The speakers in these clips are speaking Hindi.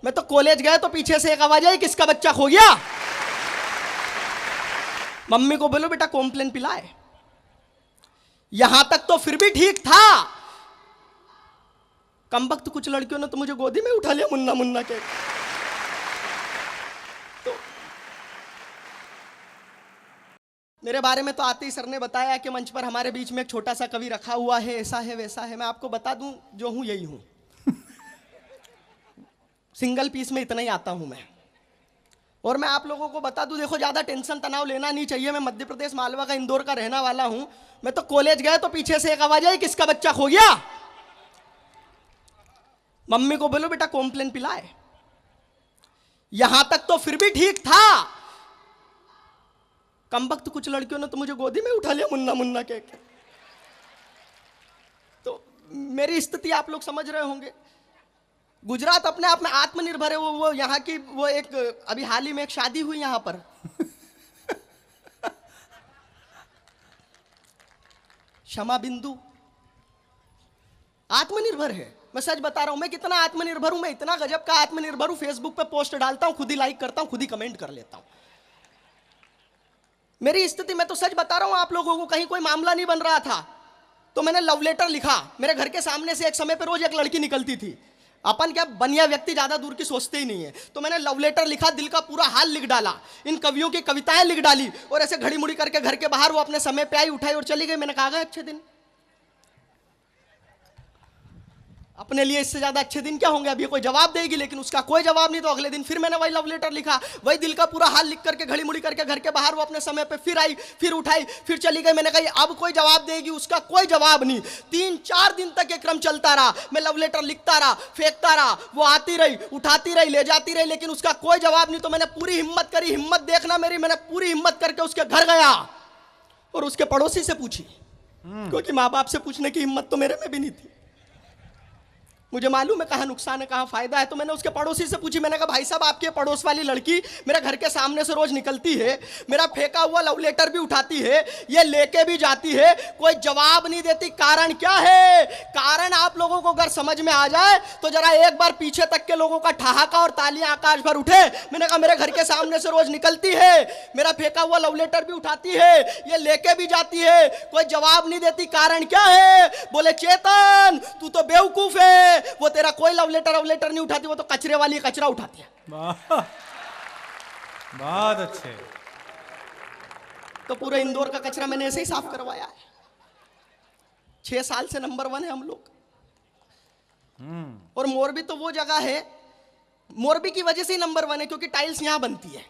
मैं तो कॉलेज गया तो पीछे से एक आवाज आई, किसका बच्चा खो गया। मम्मी को बोलो बेटा कॉम्प्लेन पिलाए। यहां तक तो फिर भी ठीक था, कम वक्त कुछ लड़कियों ने तो मुझे गोदी में उठा लिया मुन्ना मुन्ना के। तो मेरे बारे में तो आते ही सर ने बताया कि मंच पर हमारे बीच में एक छोटा सा कवि रखा हुआ है, ऐसा है वैसा है। मैं आपको बता दूं, जो हूं यही हूं। सिंगल पीस में इतना ही आता हूं मैं। और मैं आप लोगों को बता दूं, देखो ज्यादा टेंशन तनाव लेना नहीं चाहिए। मैं मध्य प्रदेश मालवा का इंदौर का रहना वाला हूं। मैं तो कॉलेज गया तो पीछे से एक आवाज आई, किसका बच्चा खो गया। मम्मी को बोलो बेटा कॉम्प्लेन पिलाए। यहां तक तो फिर भी ठीक था, कम वक्त कुछ लड़कियों ने तो मुझे गोदी में उठा लिया मुन्ना मुन्ना के। तो मेरी स्थिति आप लोग समझ रहे होंगे। गुजरात अपने आप में आत्मनिर्भर है। वो यहाँ की वो एक अभी हाल ही में एक शादी हुई यहाँ पर। क्षमा बिंदु आत्मनिर्भर है। मैं सच बता रहा हूं, मैं कितना आत्मनिर्भर हूं। मैं इतना गजब का आत्मनिर्भर हूं, फेसबुक पे पोस्ट डालता हूं, खुद ही लाइक करता हूं, खुद ही कमेंट कर लेता हूं। मेरी स्थिति, मैं तो सच बता रहा हूं आप लोगों को, कहीं कोई मामला नहीं बन रहा था तो मैंने लव लेटर लिखा। मेरे घर के सामने से एक समय पे रोज एक लड़की निकलती थी। अपन क्या बनिया व्यक्ति ज्यादा दूर की सोचते ही नहीं है। तो मैंने लव लेटर लिखा, दिल का पूरा हाल लिख डाला, इन कवियों की कविताएं लिख डाली, और ऐसे घड़ी मुड़ी करके घर के बाहर वो अपने समय पे आई, उठाई और चली गई। मैंने कहा गए अच्छे दिन। अपने लिए इससे ज्यादा अच्छे दिन क्या होंगे। अब ये कोई जवाब देगी, लेकिन उसका कोई जवाब नहीं। तो अगले दिन फिर मैंने वही लव लेटर लिखा, वही दिल का पूरा हाल लिख करके घड़ी मुड़ी करके घर के बाहर वो अपने समय पे फिर आई, फिर उठाई, फिर चली गई। मैंने कहा अब कोई जवाब देगी, उसका कोई जवाब नहीं। 3-4 दिन तक ये क्रम चलता रहा। मैं लव लेटर लिखता रहा, फेंकता रहा, वो आती रही, उठाती रही, ले जाती रही, लेकिन उसका कोई जवाब नहीं। तो मैंने पूरी हिम्मत करी, हिम्मत देखना मेरी, मैंने पूरी हिम्मत करके उसके घर गया और उसके पड़ोसी से पूछी, क्योंकि माँ बाप से पूछने की हिम्मत तो मेरे में भी नहीं थी। मुझे मालूम है कहाँ नुकसान है कहाँ फायदा है। तो मैंने उसके पड़ोसी से पूछी, मैंने कहा भाई साहब आपके पड़ोस वाली लड़की मेरे घर के सामने से रोज निकलती है, मेरा फेंका हुआ लव लेटर भी उठाती है, ये लेके भी जाती है, कोई जवाब नहीं देती, कारण क्या है। कारण आप लोगों को अगर समझ में आ जाए तो जरा एक बार पीछे तक के लोगों का ठहाका और तालियां आकाश भर उठे। मैंने कहा मेरे घर के सामने से रोज निकलती है, मेरा फेंका हुआ लव लेटर भी उठाती है, ये लेके भी जाती है, कोई जवाब नहीं देती, कारण क्या है। बोले चेतन तू तो बेवकूफ है, वो तेरा कोई लव लेटर नहीं उठाती, वो तो कचरे वाली कचरा उठाती है। बहुत अच्छे। तो पूरे इंदौर का कचरा मैंने ऐसे ही साफ करवाया है। 6 साल से नंबर 1 है हम लोग। और मोरबी तो वो जगह है, मोरबी की वजह से ही नंबर 1 है, क्योंकि टाइल्स यहां बनती है।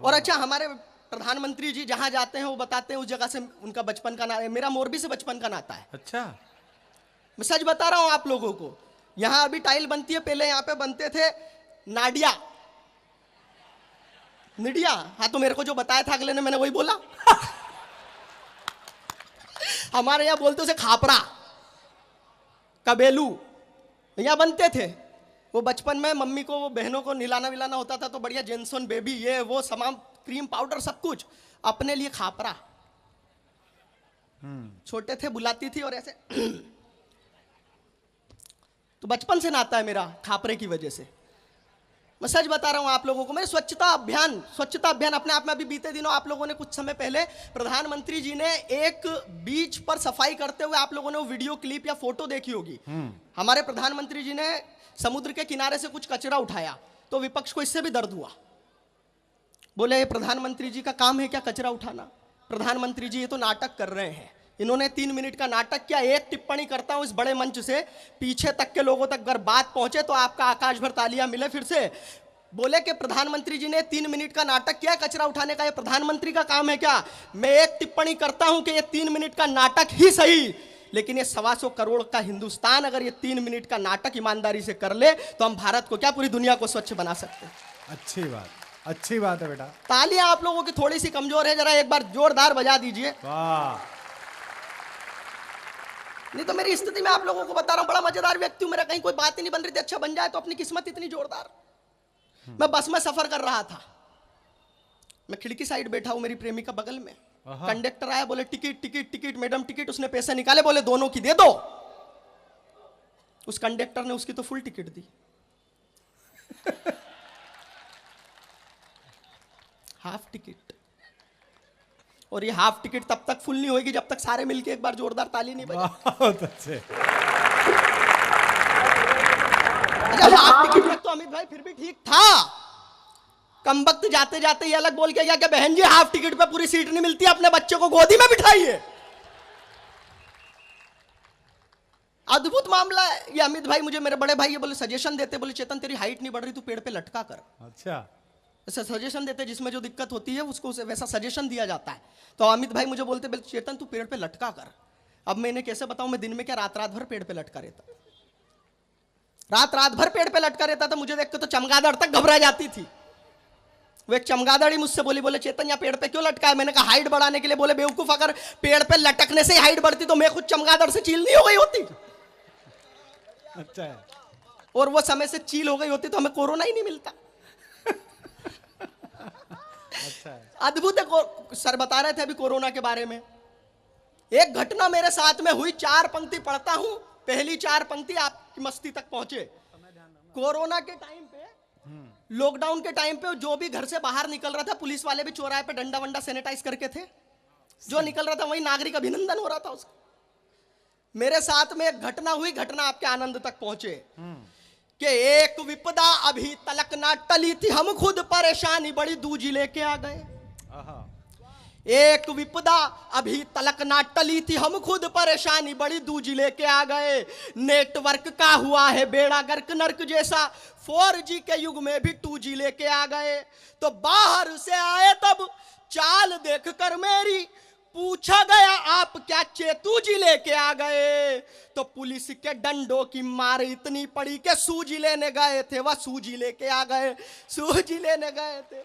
और अच्छा, हमारे प्रधानमंत्री जी जहां जाते हैं वो बताते हैं उस जगह से उनका बचपन का नाता है। मेरा मोरबी से बचपन का नाता है। अच्छा, मैं सच बता रहा हूं आप लोगों को। यहां अभी टाइल बनती है, पहले यहां पे बनते थे नाडिया निडिया। हाँ, तो मेरे को जो बताया था अगले ने, मैंने वही बोला। हमारे यहां बोलते उसे खापरा, कबेलू, यहां बनते थे। वो बचपन में मम्मी को, वो बहनों को निलाना विलाना होता था तो बढ़िया जेनसन बेबी, ये वो तमाम क्रीम पाउडर सब कुछ, अपने लिए खापरा। छोटे थे बुलाती थी और ऐसे। तो बचपन से नाता है मेरा खापरे की वजह से। मैं सच बता रहा हूं आप लोगों को। मेरे स्वच्छता अभियान अपने आप में, अभी बीते दिनों आप लोगों ने कुछ समय पहले प्रधानमंत्री जी ने एक बीच पर सफाई करते हुए आप लोगों ने वो वीडियो क्लिप या फोटो देखी होगी। हमारे प्रधानमंत्री जी ने समुद्र के किनारे से कुछ कचरा उठाया, तो विपक्ष को इससे भी दर्द हुआ। बोले प्रधानमंत्री जी का काम है क्या कचरा उठाना। प्रधानमंत्री जी ये तो नाटक कर रहे हैं। इन्होंने 3 मिनट का नाटक किया। एक टिप्पणी करता हूं इस बड़े मंच से, पीछे तक के लोगों तक अगर बात पहुंचे तो आपका आकाश भर तालियां मिले फिर से। बोले कि प्रधानमंत्री जी ने 3 मिनट का नाटक किया कचरा उठाने का, ये प्रधानमंत्री का काम है क्या। मैं एक टिप्पणी करता हूं कि ये 3 मिनट का नाटक ही सही, लेकिन ये 125 करोड़ का हिंदुस्तान अगर ये 3 मिनट का नाटक ईमानदारी से कर ले तो हम भारत को क्या पूरी दुनिया को स्वच्छ बना सकते हैं। अच्छी बात है बेटा। तालियां आप लोगों की थोड़ी सी कमजोर है, जरा एक बार जोरदार बजा दीजिए। वाह। नहीं तो मेरी स्थिति में आप लोगों को बता रहा हूं, बड़ा मजेदार व्यक्ति हूं। मेरा कहीं कोई बात ही नहीं बन रही थी, अच्छा बन जाए तो अपनी किस्मत इतनी जोरदार। मैं बस में सफर कर रहा था, मैं खिड़की साइड बैठा हूं, मेरी प्रेमिका बगल में। कंडक्टर आया, बोले ticket ticket ticket madam ticket. उसने पैसे निकाले, बोले दोनों की दे दो। उस कंडक्टर ने उसकी तो फुल टिकट दी। Half ticket. और ये हाफ टिकट तब तक फुल नहीं होगी जब तक सारे मिलके एक बार जोरदार ताली नहीं बजाए। बहुत अच्छे। अच्छा हाफ टिकट तक तो अमित भाई फिर भी ठीक था, कम वक्त जाते जाते ये अलग बोल के गया कि बहन जी हाफ टिकट पे पूरी सीट नहीं मिलती, अपने बच्चे को गोदी में बिठाइए। अद्भुत मामला है ये। अमित भाई मुझे मेरे बड़े भाई ये बोले सजेशन देते, बोले चेतन तेरी हाइट नहीं बढ़ रही, तू पेड़ पे लटका कर। अच्छा, ऐसा सजेशन देते, जिसमें जो दिक्कत होती है उसको वैसा सजेशन दिया जाता है। तो अमित भाई मुझे बोलते बोले चेतन तू पेड़ पे लटका कर। अब मैं इन्हें कैसे बताऊं, मैं दिन में क्या रात रात भर पेड़ पे लटका रहता, रात रात भर पेड़ पे लटका रहता था। मुझे देख के तो चमगादड़ तक घबरा जाती थी। वो एक चमगादड़ ही मुझसे बोली, बोले चेतन यहाँ पेड़ पे क्यों लटका है? मैंने कहा हाइट बढ़ाने के लिए। बोले बेवकूफ, अगर पेड़ पे लटकने से हाइट बढ़ती तो मैं खुद चमगादड़ से चील नहीं हो गई होती। अच्छा है। और वो समय से चील हो गई होती तो हमें कोरोना ही नहीं मिलता। अच्छा है। अद्भुत है। सर बता रहे थे अभी कोरोना के बारे में, एक घटना मेरे साथ में हुई। 4 पंक्ति पढ़ता हूं, पहली 4 पंक्ति आपकी मस्ती तक पहुंचे। कोरोना के टाइम पे, लॉकडाउन के टाइम पे जो भी घर से बाहर निकल रहा था, पुलिस वाले भी चौराहे पे डंडा वंडा सैनिटाइज करके थे। जो निकल रहा था वही नागरिक अभिनंदन हो रहा था उसका। मेरे साथ में एक घटना हुई, घटना आपके आनंद तक पहुंचे कि एक विपदा अभी तलक ना टली थी, हम खुद परेशानी बड़ी दूजी लेके आ गए। एक विपदा अभी तलक ना टली थी, हम खुद परेशानी बड़ी दूजी लेके आ गए। नेटवर्क का हुआ है बेड़ा गर्क नर्क जैसा, 4G के युग में भी 2G लेके आ गए। तो बाहर से आए तब चाल देख कर मेरी पूछा गया आप क्या चेतू जी लेके आ गए? तो पुलिस के डंडों की मार इतनी पड़ी कि सूजी लेने गए थे, वह सूजी लेके आ गए, सूजी लेने गए थे।